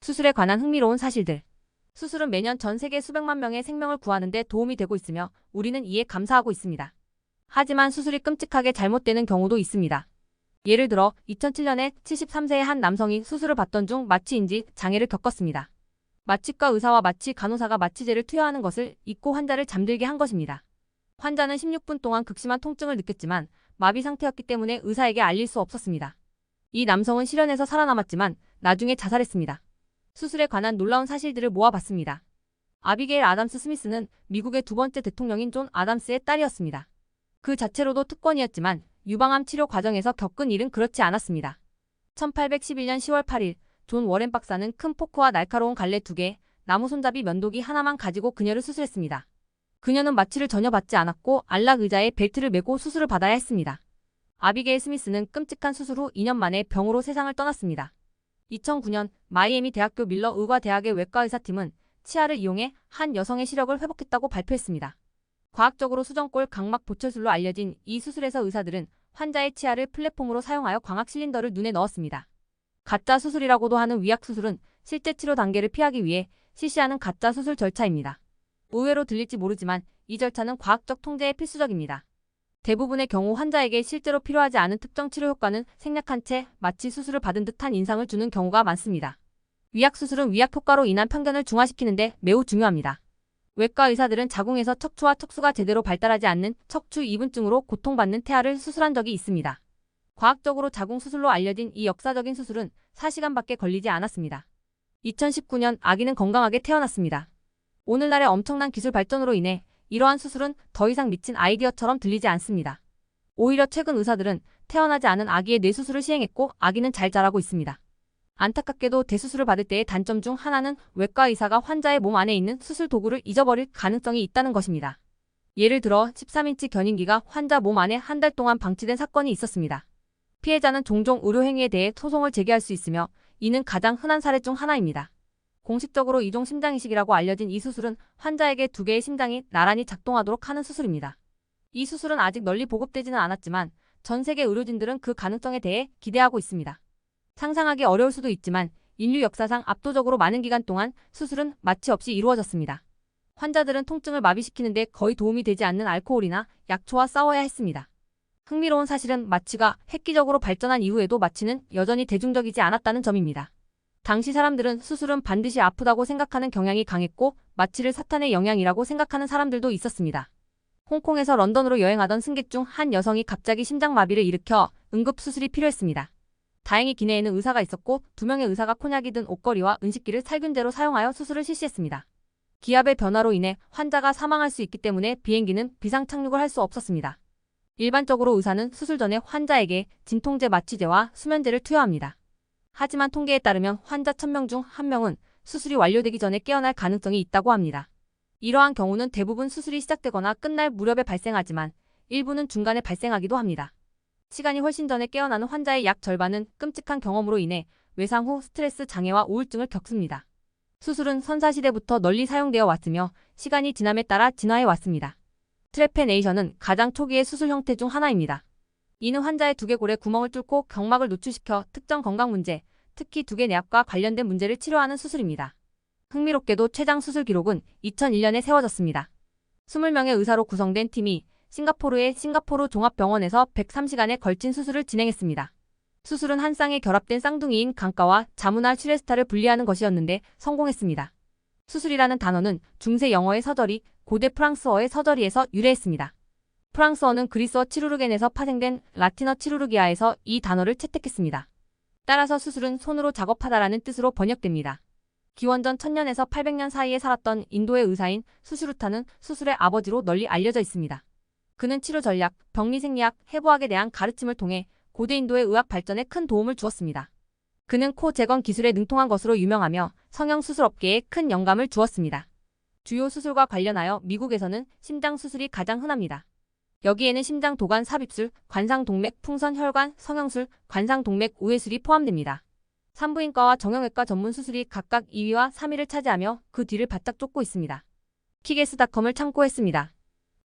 수술에 관한 흥미로운 사실들. 수술은 매년 전 세계 수백만 명의 생명을 구하는 데 도움이 되고 있으며 우리는 이에 감사하고 있습니다. 하지만 수술이 끔찍하게 잘못되는 경우도 있습니다. 예를 들어 2007년에 73세의 한 남성이 수술을 받던 중 마취인지 장애를 겪었습니다. 마취과 의사와 마취 간호사가 마취제를 투여하는 것을 잊고 환자를 잠들게 한 것입니다. 환자는 16분 동안 극심한 통증을 느꼈지만 마비 상태였기 때문에 의사에게 알릴 수 없었습니다. 이 남성은 실연에서 살아남았지만 나중에 자살했습니다. 수술에 관한 놀라운 사실들을 모아봤습니다. 아비게일 아담스 스미스는 미국의 두 번째 대통령인 존 아담스의 딸이었습니다. 그 자체로도 특권이었지만 유방암 치료 과정에서 겪은 일은 그렇지 않았습니다. 1811년 10월 8일 존 워렌 박사는 큰 포크와 날카로운 갈래 2개, 나무 손잡이 면도기 하나만 가지고 그녀를 수술했습니다. 그녀는 마취를 전혀 받지 않았고 안락 의자에 벨트를 메고 수술을 받아야 했습니다. 아비게일 스미스는 끔찍한 수술 후 2년 만에 병으로 세상을 떠났습니다. 2009년 마이애미 대학교 밀러 의과대학의 외과의사팀은 치아를 이용해 한 여성의 시력을 회복했다고 발표했습니다. 과학적으로 수정골 각막 보철술로 알려진 이 수술에서 의사들은 환자의 치아를 플랫폼으로 사용하여 광학 실린더를 눈에 넣었습니다. 가짜 수술이라고도 하는 위약 수술은 실제 치료 단계를 피하기 위해 실시하는 가짜 수술 절차입니다. 의외로 들릴지 모르지만 이 절차는 과학적 통제에 필수적입니다. 대부분의 경우 환자에게 실제로 필요하지 않은 특정 치료 효과는 생략한 채 마치 수술을 받은 듯한 인상을 주는 경우가 많습니다. 위약 수술은 위약 효과로 인한 편견을 중화시키는데 매우 중요합니다. 외과 의사들은 자궁에서 척추와 척수가 제대로 발달하지 않는 척추 이분증으로 고통받는 태아를 수술한 적이 있습니다. 과학적으로 자궁 수술로 알려진 이 역사적인 수술은 4시간밖에 걸리지 않았습니다. 2019년 아기는 건강하게 태어났습니다. 오늘날의 엄청난 기술 발전으로 인해 이러한 수술은 더 이상 미친 아이디어처럼 들리지 않습니다. 오히려 최근 의사들은 태어나지 않은 아기의 뇌수술을 시행했고 아기는 잘 자라고 있습니다. 안타깝게도 대수술을 받을 때의 단점 중 하나는 외과 의사가 환자의 몸 안에 있는 수술 도구를 잊어버릴 가능성이 있다는 것입니다. 예를 들어 13인치 견인기가 환자 몸 안에 한 달 동안 방치된 사건이 있었습니다. 피해자는 종종 의료행위에 대해 소송을 제기할 수 있으며 이는 가장 흔한 사례 중 하나입니다. 공식적으로 이종 심장이식이라고 알려진 이 수술은 환자에게 2개의 심장이 나란히 작동하도록 하는 수술입니다. 이 수술은 아직 널리 보급되지는 않았지만 전 세계 의료진들은 그 가능성에 대해 기대하고 있습니다. 상상하기 어려울 수도 있지만 인류 역사상 압도적으로 많은 기간 동안 수술은 마취 없이 이루어졌습니다. 환자들은 통증을 마비시키는 데 거의 도움이 되지 않는 알코올이나 약초와 싸워야 했습니다. 흥미로운 사실은 마취가 획기적으로 발전한 이후에도 마취는 여전히 대중적이지 않았다는 점입니다. 당시 사람들은 수술은 반드시 아프다고 생각하는 경향이 강했고 마취를 사탄의 영향이라고 생각하는 사람들도 있었습니다. 홍콩에서 런던으로 여행하던 승객 중 한 여성이 갑자기 심장마비를 일으켜 응급수술이 필요했습니다. 다행히 기내에는 의사가 있었고 2명의 의사가 콘약이 든 옷걸이와 은식기를 살균제로 사용하여 수술을 실시했습니다. 기압의 변화로 인해 환자가 사망할 수 있기 때문에 비행기는 비상 착륙을 할 수 없었습니다. 일반적으로 의사는 수술 전에 환자에게 진통제 마취제와 수면제를 투여합니다. 하지만 통계에 따르면 환자 1000명 중 1명은 수술이 완료되기 전에 깨어날 가능성이 있다고 합니다. 이러한 경우는 대부분 수술이 시작되거나 끝날 무렵에 발생하지만 일부는 중간에 발생하기도 합니다. 시간이 훨씬 전에 깨어나는 환자의 약 절반은 끔찍한 경험으로 인해 외상 후 스트레스 장애와 우울증을 겪습니다. 수술은 선사시대부터 널리 사용되어 왔으며 시간이 지남에 따라 진화해 왔습니다. 트레페네이션은 가장 초기의 수술 형태 중 하나입니다. 이는 환자의 두개골에 구멍을 뚫고 경막을 노출시켜 특정 건강 문제, 특히 두개내압과 관련된 문제를 치료하는 수술입니다. 흥미롭게도 최장 수술 기록은 2001년에 세워졌습니다. 20명의 의사로 구성된 팀이 싱가포르의 싱가포르 종합병원에서 103시간에 걸친 수술을 진행했습니다. 수술은 한 쌍의 결합된 쌍둥이인 강가와 자무나 슈레스타를 분리하는 것이었는데 성공했습니다. 수술이라는 단어는 중세 영어의 서절이 고대 프랑스어의 서절이에서 유래했습니다. 프랑스어는 그리스어 치루르겐에서 파생된 라틴어 치루르기아에서 이 단어를 채택했습니다. 따라서 수술은 손으로 작업하다라는 뜻으로 번역됩니다. 기원전 1000년에서 800년 사이에 살았던 인도의 의사인 수슈루타는 수술의 아버지로 널리 알려져 있습니다. 그는 치료 전략, 병리 생리학, 해부학에 대한 가르침을 통해 고대 인도의 의학 발전에 큰 도움을 주었습니다. 그는 코 재건 기술에 능통한 것으로 유명하며 성형 수술 업계에 큰 영감을 주었습니다. 주요 수술과 관련하여 미국에서는 심장 수술이 가장 흔합니다. 여기에는 심장 도관 삽입술, 관상동맥 풍선 혈관 성형술, 관상동맥 우회술이 포함됩니다. 산부인과와 정형외과 전문 수술이 각각 2위와 3위를 차지하며 그 뒤를 바짝 쫓고 있습니다. 키게스닷컴을 참고했습니다.